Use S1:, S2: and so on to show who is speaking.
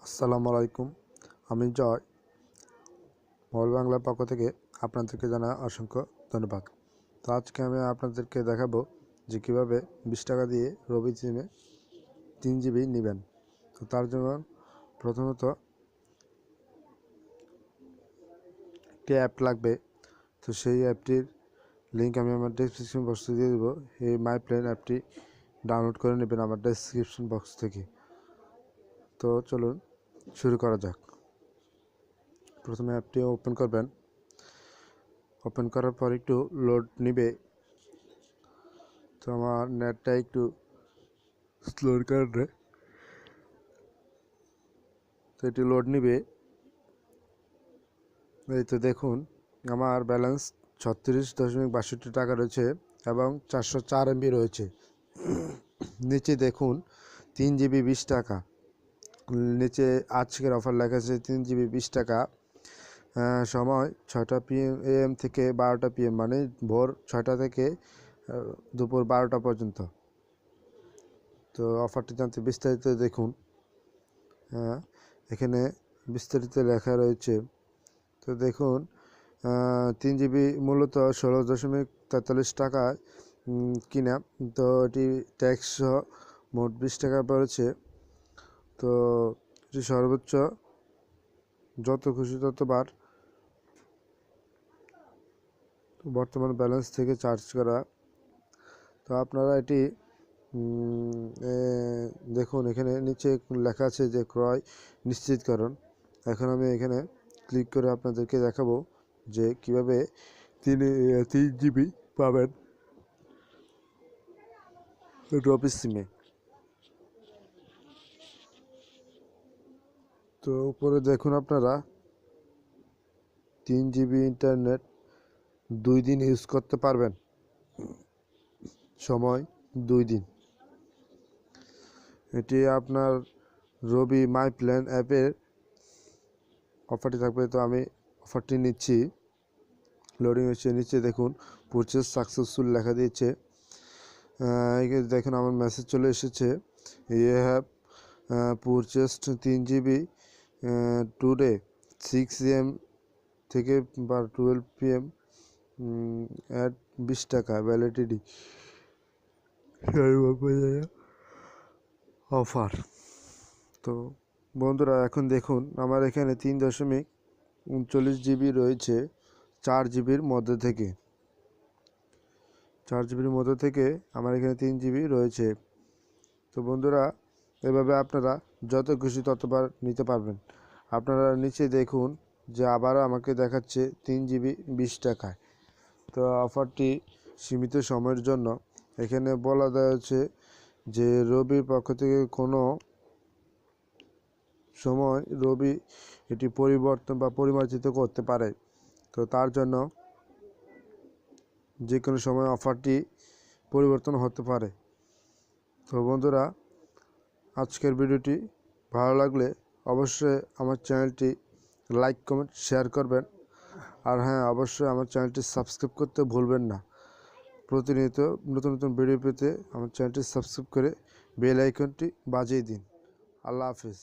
S1: আসসালামু আলাইকুম। আমি জয় মল বাংলার পক্ষ থেকে আপনাদেরকে জানাই অসংখ্য ধন্যবাদ। তো আজকে আমি আপনাদেরকে দেখাবো যে কীভাবে 20 টাকা দিয়ে রবি সিমে 3 জিবি নেবেন। তো তার জন্য প্রথমত একটি অ্যাপ লাগবে। তো সেই অ্যাপটির লিঙ্ক আমি আমার ডেসক্রিপশন বক্সে দিয়ে দেবো। এই মাই প্ল্যান অ্যাপটি ডাউনলোড করে নেবেন আমার ডেসক্রিপশন বক্স থেকে। তো চলুন শুরু করা যাক। প্রথমে অ্যাপটি ওপেন করবেন। ওপেন করার পর একটু লোড নিবে। তো আমার নেটটা একটু স্লোর কারণে তো এটি লোড নিবে। এই তো দেখুন আমার ব্যালেন্স 36.62 টাকা রয়েছে এবং 404 MB রয়েছে। নিচে দেখুন 3 জিবি 20 টাকা, নিচে আজকের অফার লেখা আছে 3 জিবি 20 টাকা। সময় 6টা AM থেকে 12টা PM, মানে ভোর 6টা থেকে দুপুর 12টা পর্যন্ত। তো অফারটি জানতে বিস্তারিত দেখুন। এখানে বিস্তারিত লেখা রয়েছে। তো দেখুন 3 জিবি মূলত 16.43 টাকায় কিনা। তো এটি ট্যাক্স সহ মোট 20 টাকা পড়েছে। তো এটি সর্বোচ্চ যত খুশি ততবার বর্তমান ব্যালেন্স থেকে চার্জ করা। তো আপনারা এটি দেখুন, এখানে নিচে লেখা আছে যে ক্রয় নিশ্চিতকরণ। এখন আমি এখানে ক্লিক করে আপনাদেরকে দেখাবো যে কিভাবে 3 জিবি পাবেন রবি সিমে। তো উপরে দেখুন আপনারা 3 জিবি ইন্টারনেট 2 দিন ইউজ করতে পারবেন, সময় 2 দিন। এটি আপনার রবি মাই প্ল্যান অ্যাপের অফারটি থাকবে। তো আমি অফারটি নিচ্ছি। লোডিং হচ্ছে। নিচে দেখুন পারচেজ সাকসেসফুল লেখা দিয়েছে। দেখুন আমার মেসেজ চলে এসেছে, you have purchased 3 GB today 6 AM থেকে 12 PM অ্যাট 20 টাকা ভ্যালিডিটি অফার। তো বন্ধুরা এখন দেখুন আমার এখানে 3.39 জিবি রয়েছে 4 জিবির মধ্যে থেকে। 4 জিবির মধ্যে থেকে আমার এখানে 3 জিবি রয়েছে। তো বন্ধুরা এভাবে আপনারা যত খুশি ততবার নিতে পারবেন। আপনারা নিচে দেখুন যে আবারও আমাকে দেখাচ্ছে 3 জিবি 20 টাকায়। তো অফারটি সীমিত সময়ের জন্য। এখানে বলা দেওয়া হচ্ছে যে রবির পক্ষ থেকে কোনো সময় রবি এটি পরিবর্তন বা পরিমার্জিত করতে পারে। তো তার জন্য যে কোনো সময় অফারটি পরিবর্তন হতে পারে। তো বন্ধুরা আজকের ভিডিওটি ভালো লাগলে অবশ্যই আমার চ্যানেলটি লাইক কমেন্ট শেয়ার করবেন। আর হ্যাঁ, অবশ্যই আমার চ্যানেলটি সাবস্ক্রাইব করতে ভুলবেন না। প্রতিনিয়ত নতুন নতুন ভিডিও পেতে আমার চ্যানেলটি সাবস্ক্রাইব করে বেল আইকনটি বাজিয়ে দিন। আল্লাহ হাফিজ।